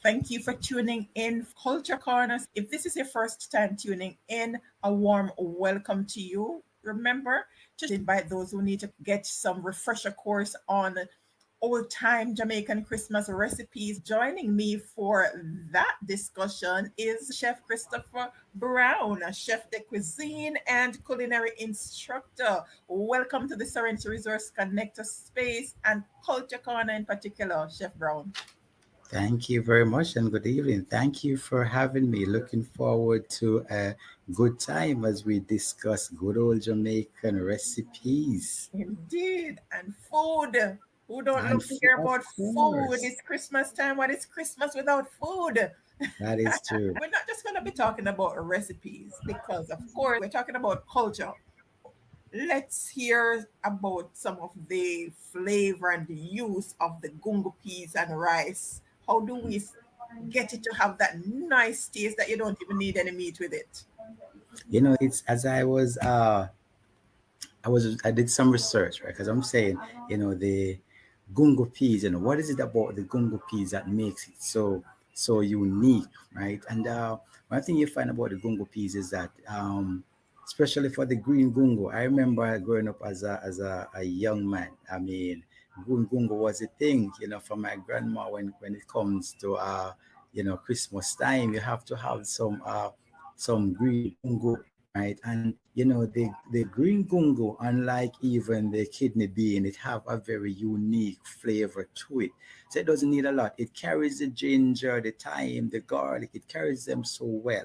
Thank you for tuning in Culture Corners. If this is your first time tuning in, a warm welcome to you. Remember to invite those who need to get some refresher course on old time Jamaican Christmas recipes. Joining me for that discussion is Chef Christopher Brown, a chef de cuisine and culinary instructor. Welcome to the Serenity Resource Connector space and Culture Corner in particular, Chef Brown. Thank you very much and good evening. Thank you for having me. Looking forward to a good time as we discuss good old Jamaican recipes. Indeed, and food. Who don't And love to hear of about food? course, It's Christmas time. What is Christmas without food? that is true. We're not just going to be talking about recipes because, of course, we're talking about culture. Let's hear about some of the flavor and the use of the gungo peas and rice. How do we get it to have that nice taste that you don't even need any meat with it? It's as I did some research, right? Because I'm saying, the gungo peas, what is it about the gungo peas that makes it so unique, right? And one thing you find about the gungo peas is that especially for the green gungo, I remember growing up as a young man. I mean, green gungo was a thing, for my grandma when it comes to Christmas time, you have to have some green gungo, right? And the green gungo, unlike even the kidney bean, it have a very unique flavor to it. So it doesn't need a lot. It carries the ginger, the thyme, the garlic. It carries them so well.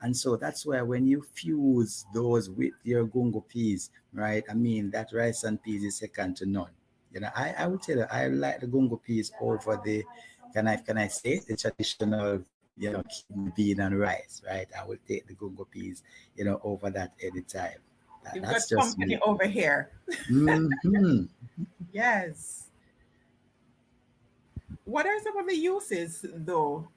And so that's why when you fuse those with your gungo peas, right? I mean, that rice and peas is second to none. I would tell you, I like the gungo peas over the, can I say, the traditional, kidney bean and rice, right? I would take the gungo peas, over that anytime. You've got That's just company me. over here. Hmm. Yes. What are some of the uses, though?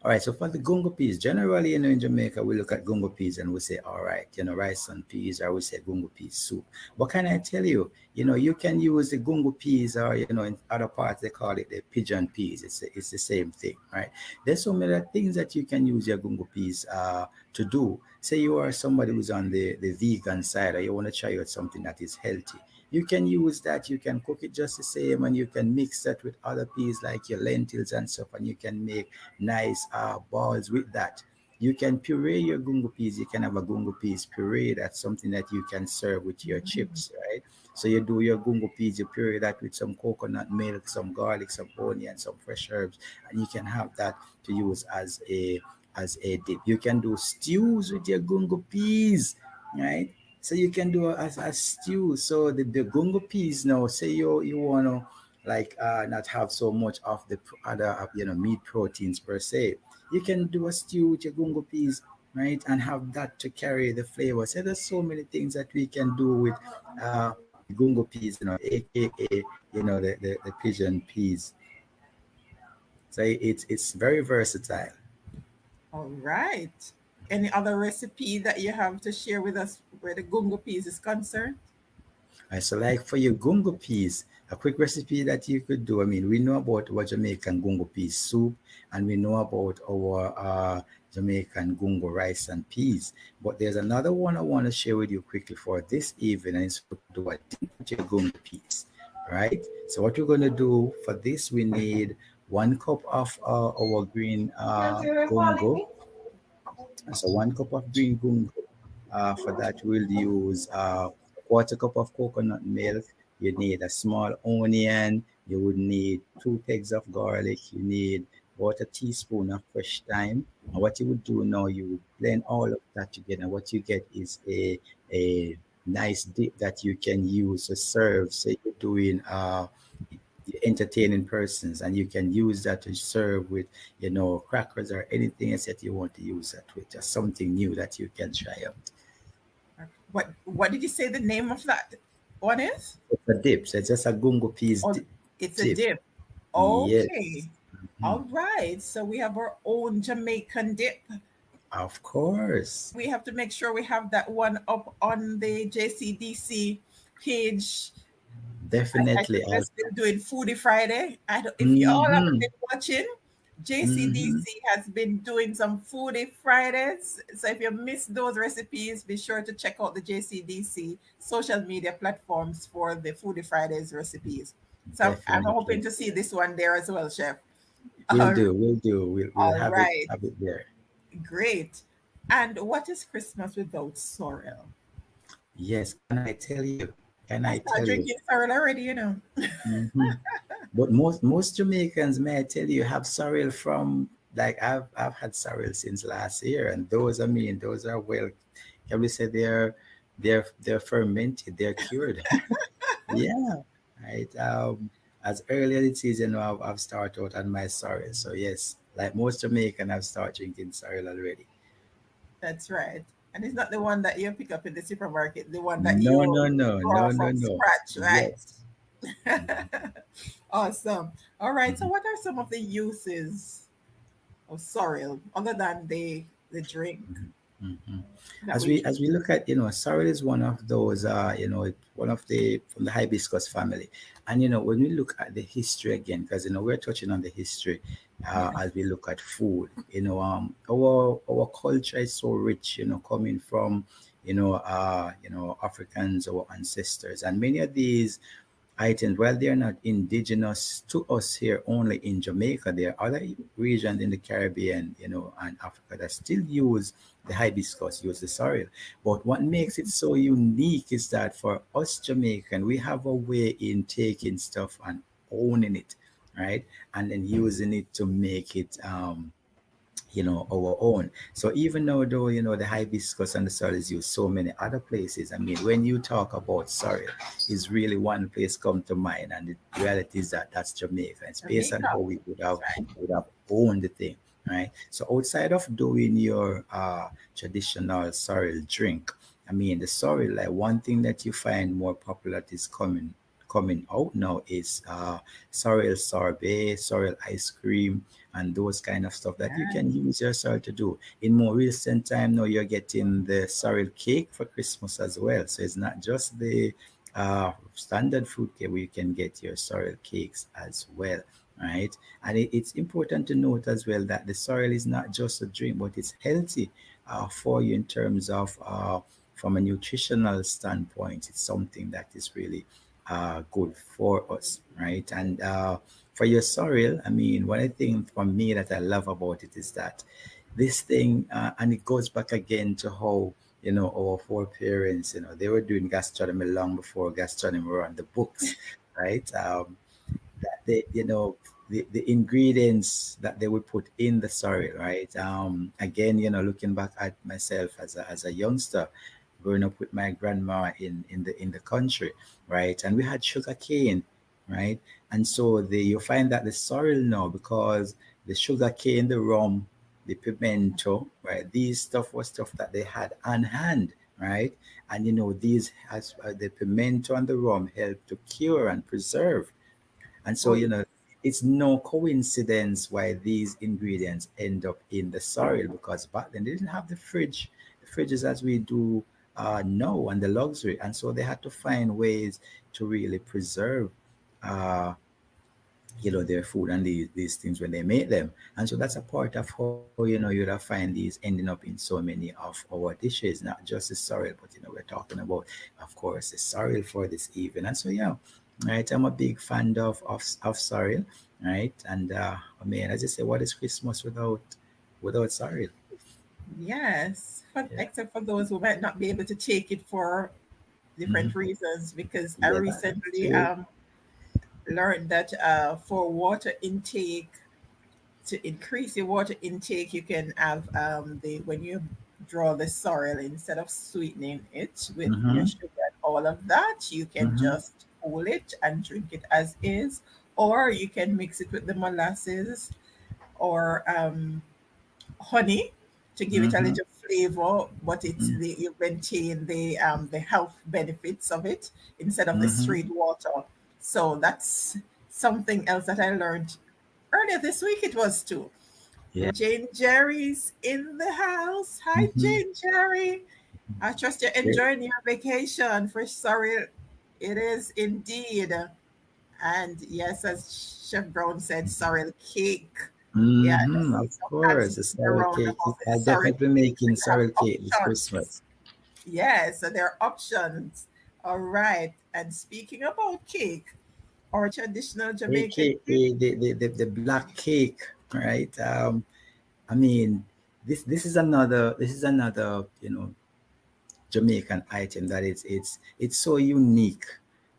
All right, so for the gungo peas, generally, in Jamaica, we look at gungo peas and we say, all right, rice and peas, or we say gungo peas soup. But can I tell you, you can use the gungo peas, or, in other parts, they call it the pigeon peas. It's the same thing, right? There's so many things that you can use your gungo peas to do. Say you are somebody who's on the vegan side, or you want to try out something that is healthy. You can use that. You can cook it just the same, and you can mix that with other peas like your lentils and stuff, and you can make nice balls with that. You can puree your gungo peas. You can have a gungo peas puree. That's something that you can serve with your chips, right? So you do your gungo peas, you puree that with some coconut milk, some garlic, some onion, some fresh herbs, and you can have that to use as a dip. You can do stews with your gungo peas, right? So you can do a stew. So the gungo peas now, say you wanna like not have so much of the other meat proteins per se. You can do a stew with your gungo peas, right, and have that to carry the flavor. So there's so many things that we can do with the gungo peas, aka the pigeon peas. So it's very versatile. All right. Any other recipe that you have to share with us where the gungo peas is concerned? Right, so like for your gungo peas, a quick recipe that you could do. I mean, we know about our Jamaican gungo peas soup, and we know about our Jamaican gungo rice and peas. But there's another one I want to share with you quickly for this evening, and it's to do a dip with your gungo peas, right? So what we're going to do for this, we need 1 cup of our green gungo. So 1 cup of green gungo. For that, we'll use 1/4 cup of coconut milk. You need a small onion. You would need 2 pegs of garlic. You need about a teaspoon of fresh thyme. And what you would do now, you would blend all of that together. And what you get is a nice dip that you can use to serve. Say you're doing entertaining persons, and you can use that to serve with crackers or anything else that you want to use that with, just something new that you can try out. What did you say the name of that one is? It's a dip, so it's just a gungo peas Oh, it's a dip. dip. Yes. Okay. Mhm. All right. So we have our own Jamaican dip. Of course. We have to make sure we have that one up on the JCDC page. I Definitely. think they're still doing Foodie Friday. If you all haven't Mhm. been watching, Mm-hmm. JCDC has been doing some foodie Fridays. So if you missed those recipes, be sure to check out the JCDC social media platforms for the foodie Fridays recipes. So I'm hoping Definitely. to see this one there as well, Chef. We'll All do. We'll do. We'll all right, have it there. great. And what is Christmas without sorrel? Yes. Can I tell you? Can I I start tell you? drinking sorrel already, you know. Hmm. But most Jamaicans, may I tell you, have sorrel from, like, I've had sorrel since last year, and those, I mean, those are, well, can we say they're fermented, they're cured. Yeah, right. As early as it is, I've started out on my sorrel. So yes, like most Jamaican, I've started drinking sorrel already. That's right. And it's not the one that you pick up in the supermarket, the one that No, you no, no, draw no, no, from no. scratch, right? Yes. Mhm, Awesome. All right. So mhm. what are some of the uses of sorrel other than the drink Mhm, mhm. that we drink? As we look at, sorrel is one of those, one of the from the hibiscus family, and when we look at the history again, because we're touching on the history, Yes. as we look at food, our culture is so rich, coming from, Africans, our ancestors, and many of these items, while they are not indigenous to us here only in Jamaica, there are other regions in the Caribbean, and Africa that still use the hibiscus, use the sorrel. But what makes it so unique is that for us Jamaican, we have a way in taking stuff and owning it, right? And then using it to make it our own. So even though the hibiscus and the sorrel is used so many other places, I mean, when you talk about sorrel, is really one place come to mind, and the reality is that that's Jamaica. It's based on Jamaica. how we That's right. would have owned the thing, right? So outside of doing your traditional sorrel drink, I mean, the sorrel, like, one thing that you find more popular that is coming out now is sorrel sorbet, sorrel ice cream, and those kind of stuff that you can Yes. use your sorrel to do. In more recent time now, you're getting the sorrel cake for Christmas as well. So it's not just the standard fruit cake, where you can get your sorrel cakes as well, right? And it's important to note as well that the sorrel is not just a drink, but it's healthy for you in terms of from a nutritional standpoint. It's something that is really good for us, right? And for your sorrel, I mean, one of the things for me that I love about it is that this thing, and it goes back again to how, our foreparents, they were doing gastronomy long before gastronomy were on the books, right? That they, the ingredients that they would put in the sorrel, right? Again, looking back at myself as a youngster, growing up with my grandma in the country, right? And we had sugar cane, right? And so you find that the sorrel now, because the sugar cane, the rum, the pimento, right? These stuff was stuff that they had on hand, right? And these has the pimento and the rum help to cure and preserve. And so, Oh, yes. it's no coincidence why these ingredients end up in the soil, because back then they didn't have the fridges as we do now, and the luxury. And so they had to find ways to really preserve uh, their food and these things when they make them. And so that's a part of how, you'd have find these ending up in so many of our dishes, not just the sorrel, but we're talking about, of course, the sorrel for this evening. And so, yeah, right, I'm a big fan of sorrel, right? And I mean, as I say, what is Christmas without sorrel? Yes. Yeah. Except for those who might not be able to take it for Hmm. different reasons, because I Yeah, that's recently true. learned that for water intake, to increase your water intake, you can have the when you draw the sorrel, instead of sweetening it with your Mm-hmm. sugar and all of that, you can Mm-hmm. just cool it and drink it as is, or you can mix it with the molasses or honey to give it a Mm-hmm. little flavor, but it's Mm-hmm. you maintain the health benefits of it instead of the Mm-hmm. straight water. So that's something else that I learned earlier this week. It was too. Yeah. Jane Jerry's in the house. Hi, Mm-hmm. Jane Jerry. I trust you're Great. enjoying your vacation. For sorry, it is indeed. And yes, as Chef Brown said, sorrel cake. Mm-hmm, Yes. of So course. fancy The food sorrel around the cake. house. I'll Sorry, definitely making we have sorrel cake this options. Christmas. Yes, so there are options. All right. And speaking about cake, our traditional Jamaican cake. AKA the black cake, right? I mean, this is another Jamaican item that it's so unique.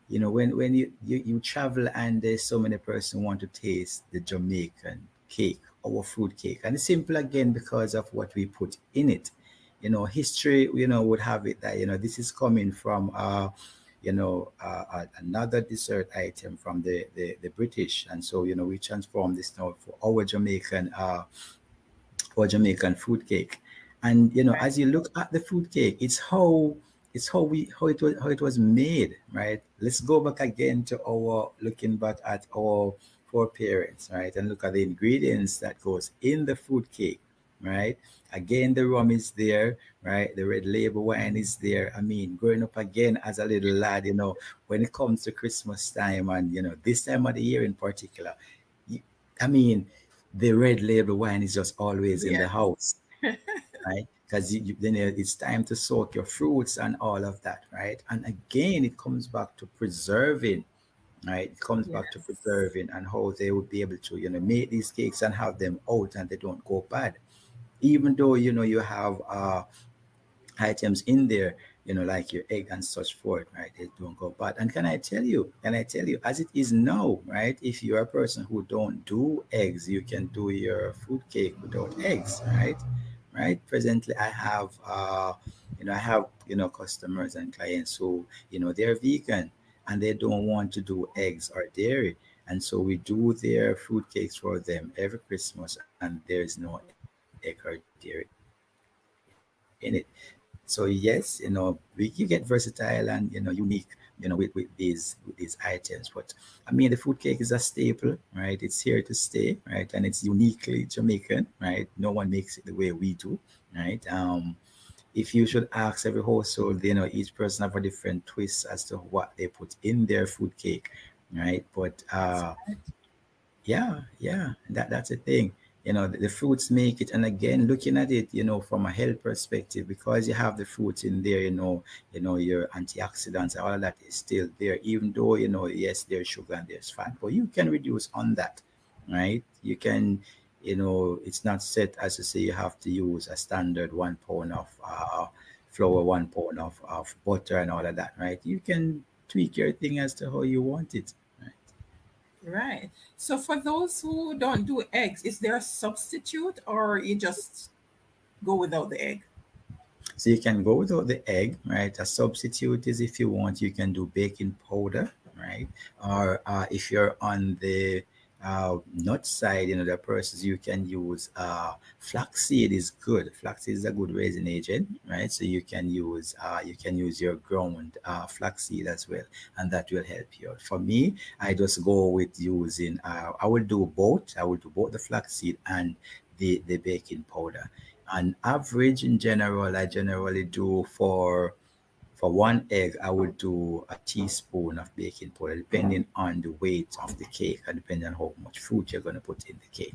When you travel and there's so many person want to taste the Jamaican cake, our fruit cake, and it's simple again because of what we put in it. History would have it that this is coming from another dessert item from the British, and so we transform this now for our Jamaican food cake. And Right. as you look at the food cake, it's how it was made, right? Let's go back again to our looking back at our foreparents, right? And look at the ingredients that goes in the food cake, right? Again, the rum is there, right? The red label wine is there. I mean, growing up again as a little lad, when it comes to Christmas time and this time of the year in particular, you- I mean, the red label wine is just always in the Yes. house, right? Because then it's time to soak your fruits and all of that, right? And again, it comes back to preserving, right? It comes back to Yes. preserving and how they would be able to, make these cakes and have them out and they don't go bad. Even though, you have items in there, like your egg and such forth, right? They don't go bad. And can I tell you, as it is now, right? If you're a person who don't do eggs, you can do your food cake without eggs, right? Right. Presently, I have customers and clients who, they're vegan and they don't want to do eggs or dairy. And so we do their food cakes for them every Christmas, and there's no egg or dairy in it. So yes, you get versatile and unique, with these items. But I mean, the food cake is a staple, right? It's here to stay, right? And it's uniquely Jamaican, right? No one makes it the way we do, right? If you should ask every household, each person have a different twist as to what they put in their food cake, right? But That's right. yeah, that's the thing. The fruits make it, and again, looking at it, from a health perspective, because you have the fruits in there, your antioxidants, all of that is still there, even though yes, there's sugar and there's fat, but you can reduce on that, right? You can, it's not set as to say you have to use a standard 1 pound of flour, 1 pound of butter, and all of that, right? You can tweak your thing as to how you want it, right? Right. So for those who don't do eggs, is there a substitute or you just go without the egg? So you can go without the egg, right? A substitute is, if you want, you can do baking powder, right? Or if you're on the nut side, the process, you can use flaxseed is good. Flaxseed is a good raising agent, right? So you can use your ground flaxseed as well, and that will help you out. For me, I just go with using. I will do both. I will do both the flaxseed and the baking powder. On average, in general, I generally do for 1 egg, I would do a teaspoon of baking powder, depending on the weight of the cake and depending on how much fruit you're going to put in the cake.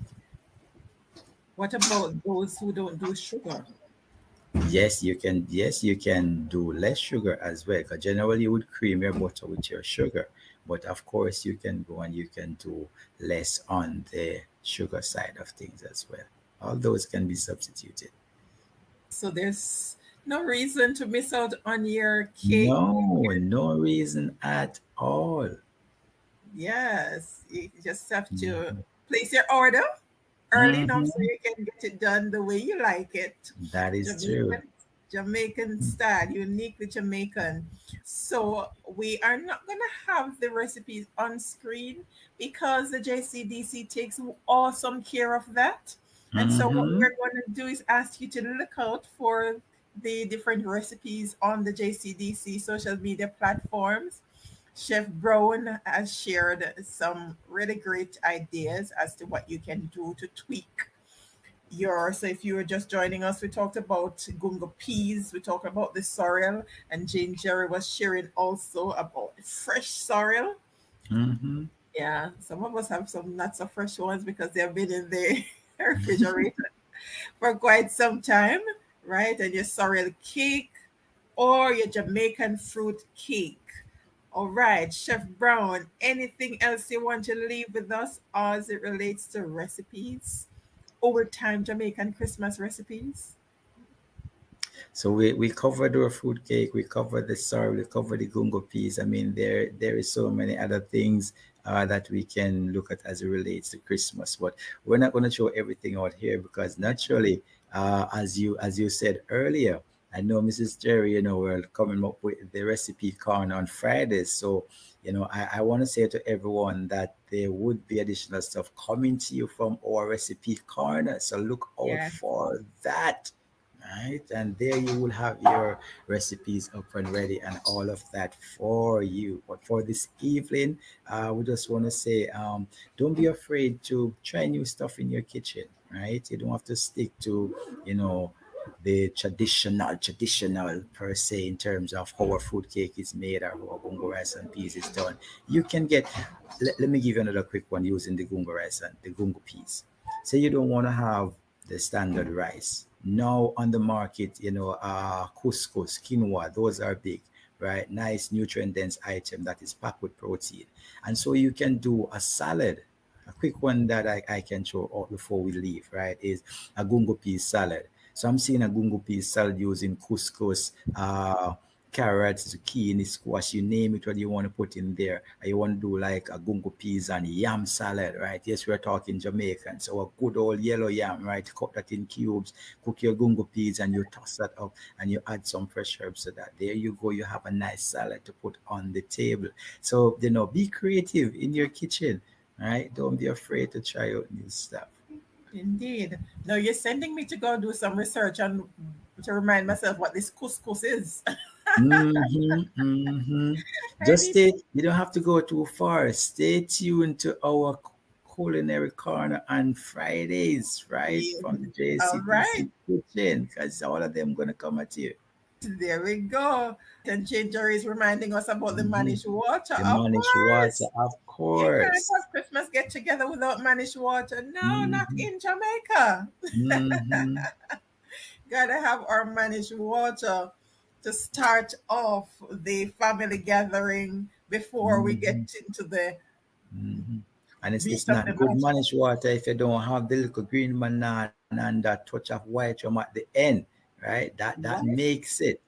What about those who don't do sugar? Yes, you can do less sugar as well. Because generally you would cream your butter with your sugar, but of course you can go and you can do less on the sugar side of things as well. All those can be substituted. So there's no reason to miss out on your cake. No reason at all. Yes, you just have to Mhm. place your order early enough so Mhm. you can get it done the way you like it. That is true. Jamaican style, uniquely Jamaican. So we are not gonna have the recipes on screen because the JCDC takes awesome care of that. And so what Mm-hmm. we're going to do is ask you to look out for the different recipes on the JCDC social media platforms. Chef Brown has shared some really great ideas as to what you can do to tweak so if you were just joining us, we talked about gungo peas, we talked about the sorrel, and Jane Jerry was sharing also about fresh sorrel. Mm-hmm. Yeah, some of us have some not so fresh ones because they've been in the refrigerator for quite some time, right? And your sorrel cake or your Jamaican fruit cake. All right, Chef Brown, anything else you want to leave with us as it relates to recipes? Over time Jamaican Christmas recipes? So we covered our fruit cake, we covered the sorrel, we covered the gungo peas. I mean, there is so many other things that we can look at as it relates to Christmas. But we're not going to show everything out here because naturally, as you said earlier, I know Mrs. Jerry, we're coming up with the recipe corn on Fridays. So, I want to say to everyone that there would be additional stuff coming to you from our recipe corner. So look out Yeah. for that. Right, and there you will have your recipes up and ready and all of that for you. But for this evening, we just want to say, don't be afraid to try new stuff in your kitchen. Right, you don't have to stick to, you know the traditional per se in terms of how a fruit cake is made or how a gungo rice and peas is done. You can get, let me give you another quick one using the gungo rice and the gungo peas. Say you don't want to have the standard rice. Now on the market, couscous, quinoa, those are big, right? Nice nutrient dense item that is packed with protein. And so you can do a salad. A quick one that I can throw out before we leave, right, is a gungo pea salad. So I'm seeing a gungo pea salad using couscous, carrots, zucchini, squash, you name it, what you want to put in there. And you want to do like a gungo peas and yam salad, right? Yes, we're talking Jamaican. So a good old yellow yam, right? Cut that in cubes, cook your gungo peas and you toss that up and you add some fresh herbs to that. There you go. You have a nice salad to put on the table. So, be creative in your kitchen, right? Don't be afraid to try out new stuff. Indeed. No, you're sending me to go do some research and to remind myself what this couscous is. Mm-hmm. I Just need. stay, you don't have to go too far. Stay tuned to our culinary corner on Fridays, right? Yeah. From the All right. JCDC kitchen, because all of them gonna come at you. There we go. And Ginger is reminding us about the Hmm. managed water. The Of managed water, course. of You can't course. have Christmas get together without managed water. No, not Mm-hmm. in Jamaica. Mm-hmm. Gotta have our managed water to start off the family gathering before we get Mm-hmm. into the Mm-hmm. And it's meat of the not good matter. managed water if you don't have the little green banana and that touch of white rum at the end, right? That What? makes it.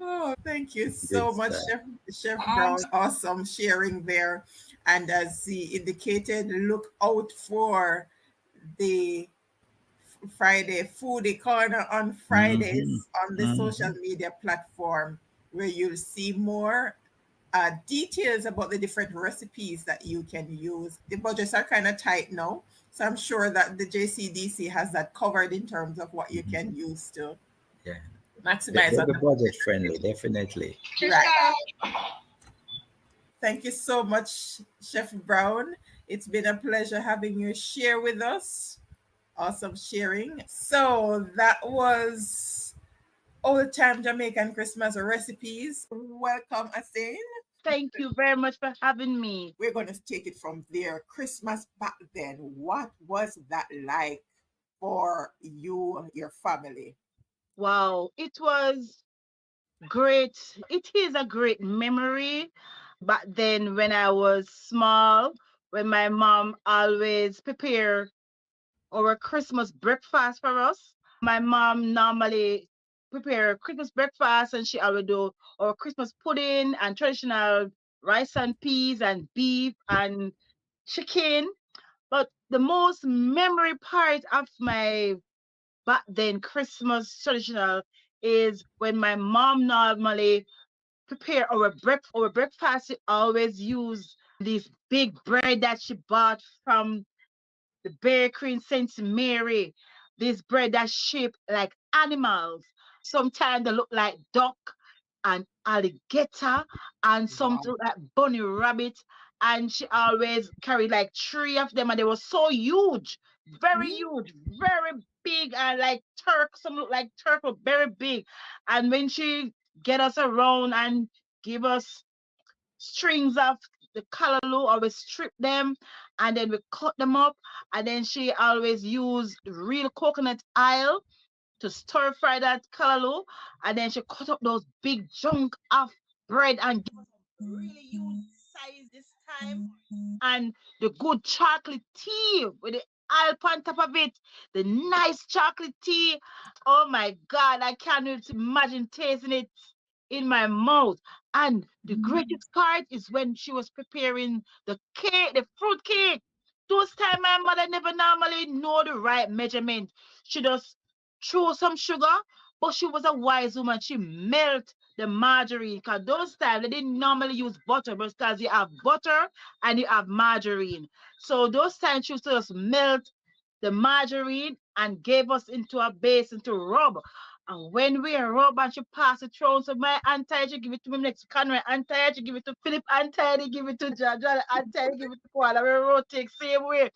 Oh, thank you Good so much, stuff. Chef Brown. Awesome sharing there. And as he indicated, look out for the Friday foodie corner on Mm-hmm. Fridays on the social Mm-hmm. media platform, where you'll see more details about the different recipes that you can use. The budgets are kind of tight now, so I'm sure that the JCDC has that covered in terms of what you Mm-hmm. can use to Yeah. maximize They'll on be the budget budget. friendly, definitely. Right. Thank you so much, Chef Brown. It's been a pleasure having you share with us. Awesome sharing. So that was Old Time Jamaican Christmas recipes. Welcome, Asin. Thank you very much for having me. We're going to take it from there. Christmas back then, what was that like for you, your family? Wow, it was great. It is a great memory. Back then, when I was small, when my mom always prepare our Christmas breakfast for us. My mom normally prepare Christmas breakfast and she always do our Christmas pudding and traditional rice and peas and beef and chicken. But the most memory part of my back then Christmas traditional is when my mom normally prepare our breakfast. She always use this big bread that she bought from the bakery in Saint Mary. This bread that shaped like animals. Sometimes they look like duck and alligator, and some Wow. look like bunny rabbit. And she always carried like three of them, and they were so huge, very big, and like turk. Some look like turtle, very big. And when she get us around and give us strings of the callaloo, or we strip them and then we cut them up. And then she always used real coconut oil to stir fry that callaloo. And then she cut up those big chunk of bread and give us some really huge size this time. And the good chocolate tea with the alp on top of it, the nice chocolate tea. Oh my God, I can't even imagine tasting it in my mouth. And the greatest part is when she was preparing the cake, the fruit cake. Those time my mother never normally know the right measurement. She just threw some sugar, but she was a wise woman. She melt the margarine, because those times they didn't normally use butter, because you have butter and you have margarine. So those times she used to just melt the margarine and gave us into a basin to rub. And when we rub and she pass it through, so my auntie, she give it to me next to Conway auntie, she give it to Philip auntie, they give it to Jaja auntie, give it to Kuala. We rotate same way.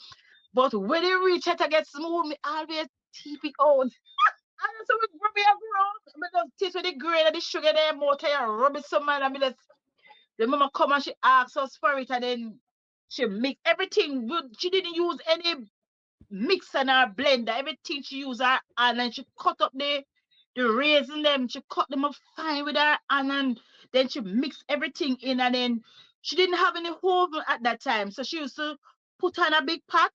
But when it reach it to get smooth, me always tip it out. And so we rub it around. I just taste with the grain and the sugar there more time, rub it some man. I mean, the mama come and she asks us for it, and then she mix everything. She didn't use any mixer or blender. Everything she used her hand, and she cut up the raisin them. She cut them up fine with her hand, and then she mixed everything in. And then she didn't have any oven at that time, so she used to put on a big pot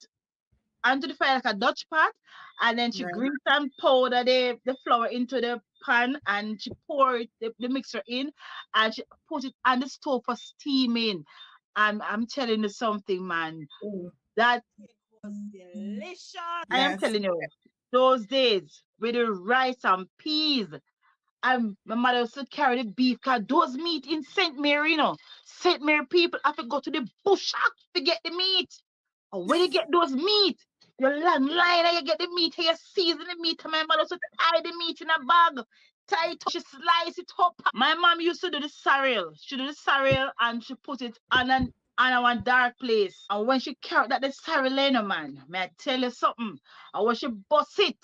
onto the fire like a Dutch pot, and then she Right. grease and powder the flour into the pan, and she pour it, the mixture in, and she put it on the stove for steaming. And I'm telling you something, man, Oh, that cake was delicious. I am yes. telling you, those days with the rice and peas. And my mother used to carry the beef, because those meat in St. Mary, St. Mary people have to go to the bush to get the meat. And when you get those meat, you long line and you get the meat and you season the meat. And my mother used to tie the meat in a bag, tie it up, she slice it up. My mom used to do the cereal. She do the cereal and she put it on a one dark place. And when she carried that the cereal in, man, may I tell you something? And when she bust it,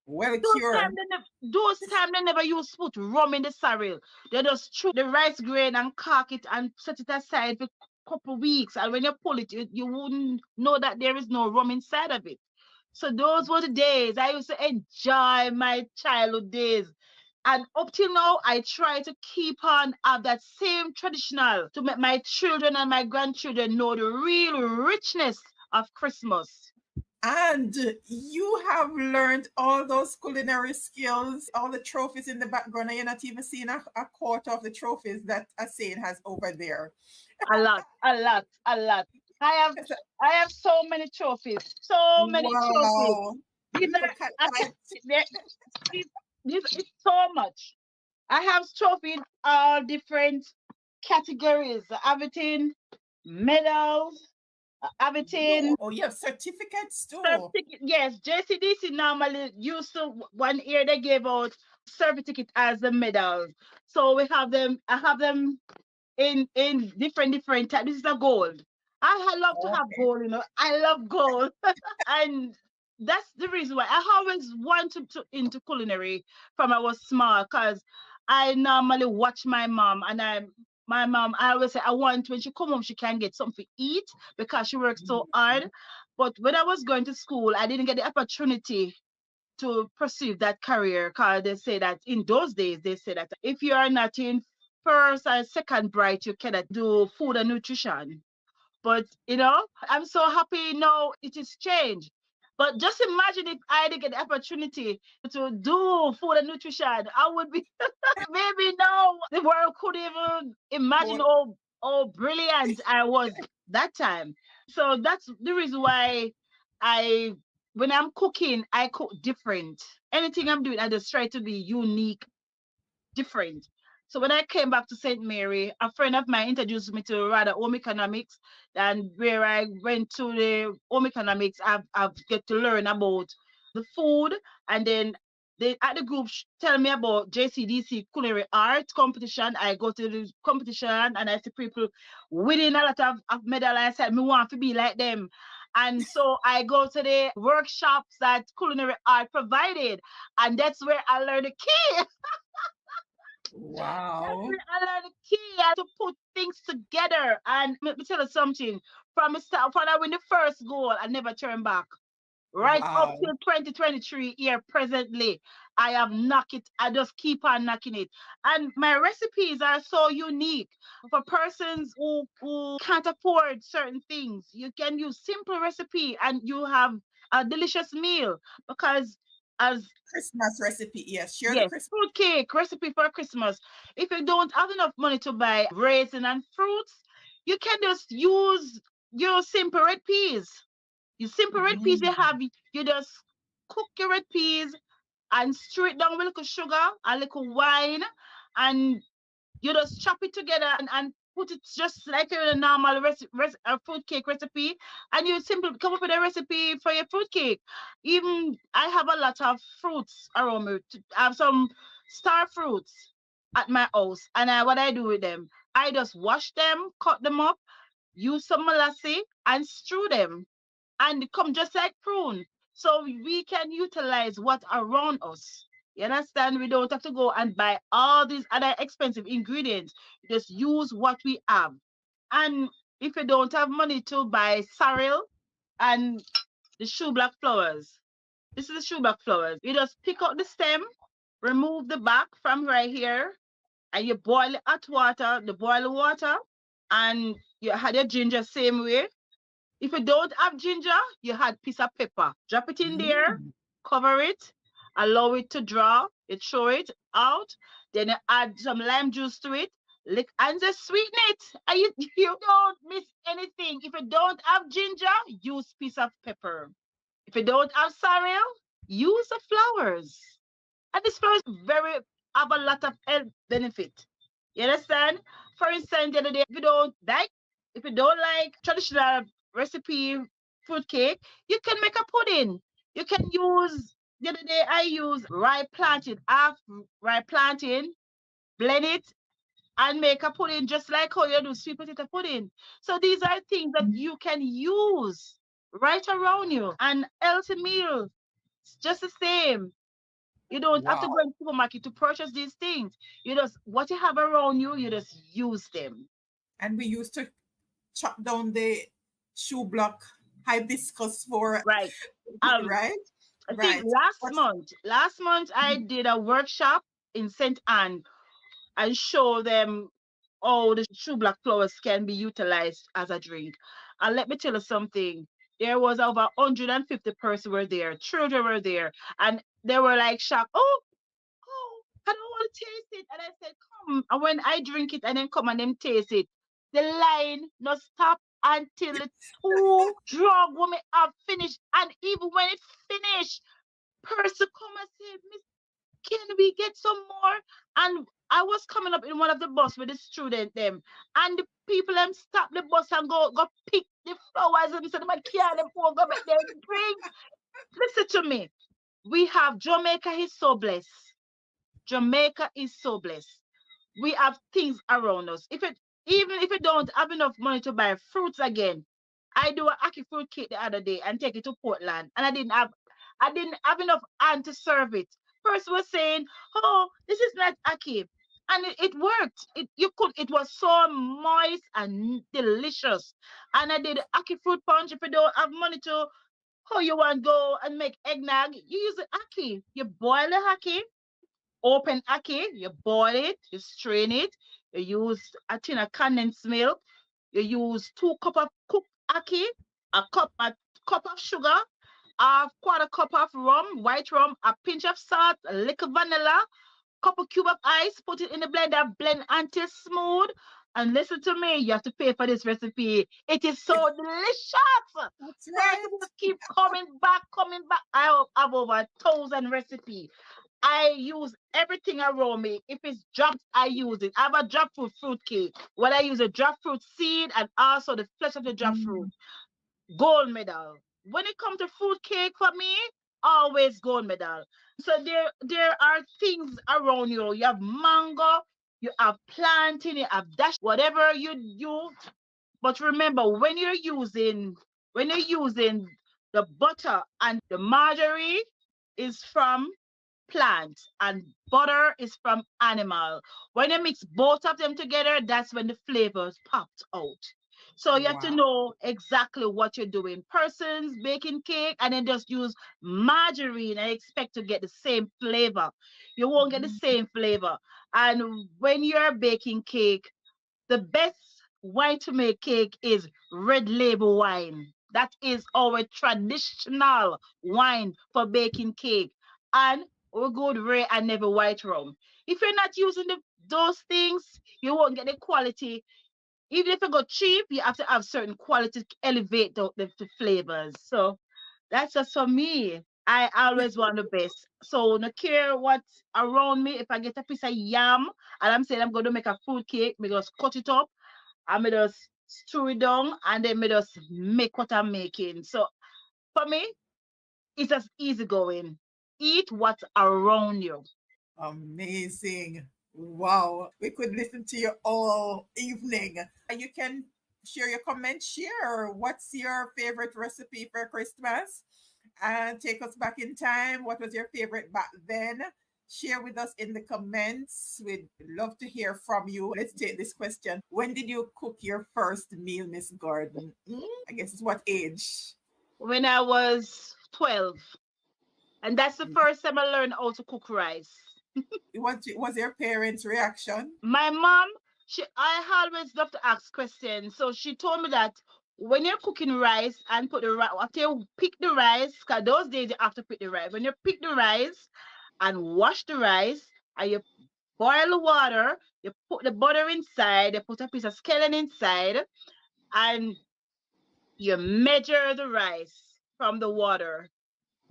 Well those cured. time they never used to put rum in the cereal. They just threw the rice grain and cock it and set it aside for a couple weeks. And when you pull it, you wouldn't know that there is no rum inside of it. So those were the days I used to enjoy my childhood days. And up till now, I try to keep on have that same traditional to make my children and my grandchildren know the real richness of Christmas. And you have learned all those culinary skills, all the trophies in the background, and you're not even seeing a quarter of the trophies that Asain has over there. A lot, a lot, a lot. I have Yes. I have so many trophies. So many trophies. Wow. These are Look at I that. there- these is so much. I have trophies in all different categories. Everything, medals, everything. Oh, you have certificates too. Certificate, yes, JCDC normally used to one year they gave out certificate as the medals. So we have them. I have them in different types. This is a gold. I love to have Okay. gold. I love gold, and that's the reason why I always wanted to into culinary from I was small. Cause I normally watch my mom, and my mom. I always say I want when she come home she can get something to eat because she works so hard. But when I was going to school, I didn't get the opportunity to pursue that career because they say that in those days they say that if you are not in first or second bright you cannot do food and nutrition. But I'm so happy now it is changed. But just imagine if I didn't get the opportunity to do food and nutrition, I would be maybe now the world could even imagine Well, how brilliant I was that time. So that's the reason why I when I'm cooking, I cook different. Anything I'm doing, I just try to be unique, different. So when I came back to St. Mary, a friend of mine introduced me to rather home economics, and where I went to the home economics, I've get to learn about the food, and then they at the group tell me about JCDC culinary art competition. I go to the competition and I see people winning a lot of medal. I said, me want to be like them. And so I go to the workshops that culinary art provided, and that's where I learned the key. Wow. I learned the key and to put things together. And let me tell you something. From the start, when I win the first goal, I never turn back. Right up Wow. till 2023 here presently, I have knocked it. I just keep on knocking it. And my recipes are so unique for persons who can't afford certain things. You can use simple recipe and you have a delicious meal because as Christmas recipe. Yes. Share the yes, Christmas. fruit cake recipe for Christmas. If you don't have enough money to buy raisin and fruits, you can just use your simple red peas. You simple red peas you Mm. have, you just cook your red peas and stir it down with a little sugar, a little wine, and you just chop it together and put it just like a normal fruit cake recipe, and you simply come up with a recipe for your fruit cake. Even I have a lot of fruits around me. I have some star fruits at my house, and what I do with them, I just wash them, cut them up, use some molasses, and strew them and they come just like prune. So we can utilize what around us. You understand? We don't have to go and buy all these other expensive ingredients. Just use what we have. And if you don't have money to buy sorrel and the shoe black flowers, this is the shoe black flowers. You just pick out the stem, remove the back from right here, and you boil hot water, the boil water, and you had your ginger same way. If you don't have ginger, you had piece of pepper. Drop it in there, Mm. cover it, allow it to draw. You throw it out. Then you add some lime juice to it. Lick and just sweeten it. And you don't miss anything. If you don't have ginger, use piece of pepper. If you don't have sorrel, use the flowers. And this flour is very have a lot of health benefit. You understand? For instance, the other day, if you don't like traditional recipe fruit cake, you can make a pudding. You can use the other day I use rye plantain, half rye plantain, blend it and make a pudding just like how you do sweet potato pudding. So these are things that you can use right around you. And healthy meal, it's just the same. You don't have to go Wow. in the supermarket to purchase these things. You just what you have around you, you just use them. And we used to chop down the shoe block hibiscus for Right. Um, right, I think right. What? last month I did a workshop in St. Anne and show them how the shoe black flowers can be utilized as a drink. And let me tell you something. There was over 150 persons were there, children were there, and they were like shocked. Oh, I don't want to taste it. And I said, come. And when I drink it and then come and them taste it, the line not stop until the two drug women have finished. And even when it finished, person come and say, Miss, can we get some more? And I was coming up in one of the bus with the student them, and the people them stop the bus and go pick the flowers and say, my care them go make them drink. Listen to me. We have Jamaica is so blessed. Jamaica is so blessed. We have things around us. Even if you don't have enough money to buy fruits again, I do a ackee fruit cake the other day and take it to Portland, and I didn't have enough hand to serve it. First was saying, "Oh, this is not ackee," and it worked. It was so moist and delicious. And I did ackee fruit punch. If you don't have money to, oh, you want to go and make eggnog, you use the ackee. You boil the ackee, open ackee, you boil it, you strain it, you use a tin of condensed milk, you use 2 cup of cooked ackee, a cup of sugar, a quarter cup of rum, white rum, a pinch of salt, a little vanilla, couple cube of ice, put it in the blender, blend until smooth. And listen to me, you have to pay for this recipe. It is so delicious. That's Person right. will keep coming back, coming back. I have over 1,000 recipe. I use everything around me. If it's dropped, I use it. I have a jackfruit cake. Well, I use a jackfruit seed and also the flesh of the jackfruit. Mm. Gold medal. When it comes to fruit cake for me, always gold medal. So there are things around you. You have mango, you have plantain, you have dash, whatever you do. But remember, when you're using the butter and the margarine is from plant and butter is from animal. When you mix both of them together, that's when the flavors popped out. So you have to Wow. know exactly what you're doing. Persons baking cake and then just use margarine and expect to get the same flavor. You won't get the Mhm. same flavor. And when you're baking cake, the best wine to make cake is red label wine. That is our traditional wine for baking cake. And we go with rare and never white rum. If you're not using those things, you won't get the quality. Even if you go cheap, you have to have certain quality to elevate the flavors. So that's just for me. I always want the best. So no care what's around me. If I get a piece of yam and I'm saying I'm going to make a fruit cake, me just cut it up and me just stew it down and then me just make what I'm making. So for me, it's just easy going. Eat what's around you. Amazing. Wow. We could listen to you all evening. You can share your comments, share what's your favorite recipe for Christmas and take us back in time. What was your favorite back then? Share with us in the comments. We'd love to hear from you. Let's take this question. When did you cook your first meal, Miss Gordon? I guess it's what age? When I was 12, and that's the first time I learned how to cook rice. What was your parents' reaction? My mom, I always love to ask questions. So she told me that when you're cooking rice and put the rice, after you pick the rice, because those days you have to pick the rice. When you pick the rice and wash the rice and you boil the water, you put the butter inside, you put a piece of scallion inside, and you measure the rice from the water.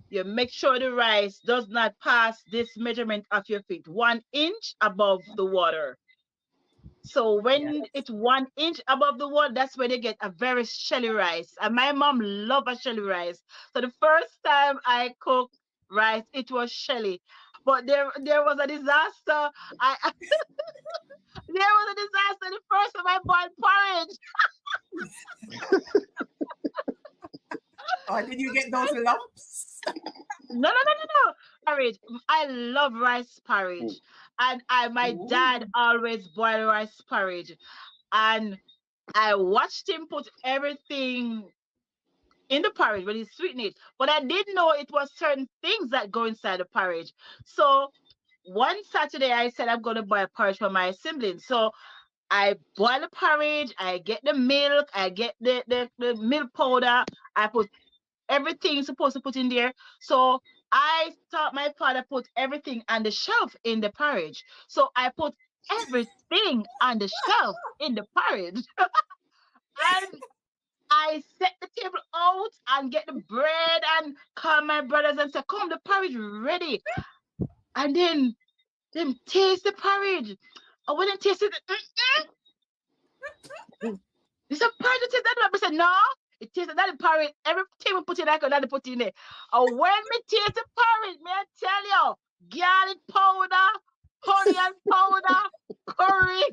You make sure the rice does not pass this measurement of your feet, 1 inch above the water. So when Yes. it's 1 inch above the water, that's where they get a very shelly rice. And my mom loved a shelly rice. So the first time I cooked rice, it was shelly. But there was a disaster. There was a disaster the first time I boiled porridge. Or did you get those lumps? No, no, no, no, no. Porridge. I love rice porridge. And my dad Ooh. always boiled rice porridge. And I watched him put everything in the porridge when he sweetened it. But I didn't know it was certain things that go inside the porridge. So one Saturday I said I'm gonna boil porridge for my siblings. So I boil the porridge, I get the milk, I get the milk powder, I put everything supposed to put in there. So I thought my father put everything on the shelf in the porridge. So I put everything on the shelf in the porridge. And I set the table out and get the bread and call my brothers and say, come, the porridge ready. And then them taste the porridge. And when they tasted it, they said, porridge taste that. I said, no, it tasted that the porridge. Everything we put in, I could put in there. And when me taste the porridge, may I tell you, garlic powder, onion powder, curry,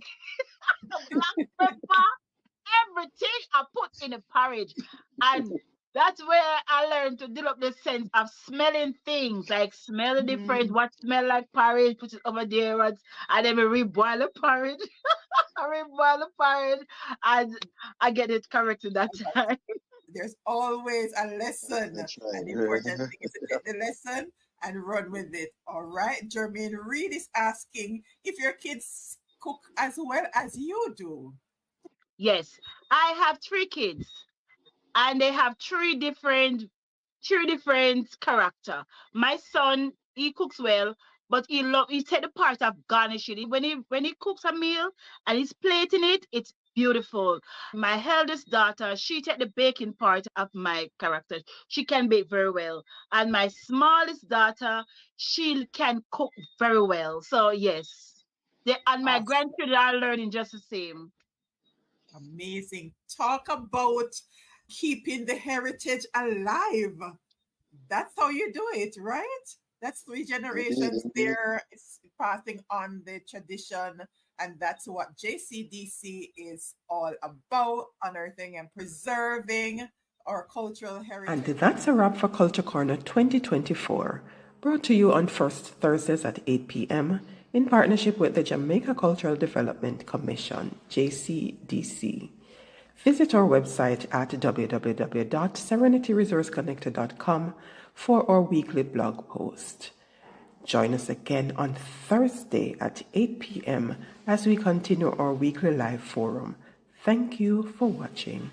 black pepper, everything I put in the porridge. And that's where I learned to develop the sense of smelling things, like smell the difference, Mm. what smell like porridge, put it over there, and then we reboil the porridge. I reboil the porridge, and I get it corrected that time. There's always a lesson. That's An right. important thing is to take the lesson and run with it. All right. Jermaine Reed is asking if your kids cook as well as you do. Yes, I have 3 kids, and they have three different character. My son, he cooks well, but he take the part of garnishing. When he cooks a meal and he's plating it, it's beautiful. My eldest daughter, she take the baking part of my character. She can bake very well. And my smallest daughter, she can cook very well. So yes. And my Awesome. grandchildren are learning just the same. Amazing. Talk about keeping the heritage alive. That's how you do it, right? That's three Indeed, generations indeed. there. It's passing on the tradition. And that's what JCDC is all about, unearthing and preserving our cultural And heritage. that's a wrap for Culture Corner 2024. brought to you on first Thursdays at 8 p.m. in partnership with the Jamaica Cultural Development Commission, JCDC. Visit our website at www.serenityresourceconnected.com for our weekly blog post. Join us again on Thursday at 8 p.m. as we continue our weekly live forum. Thank you for watching.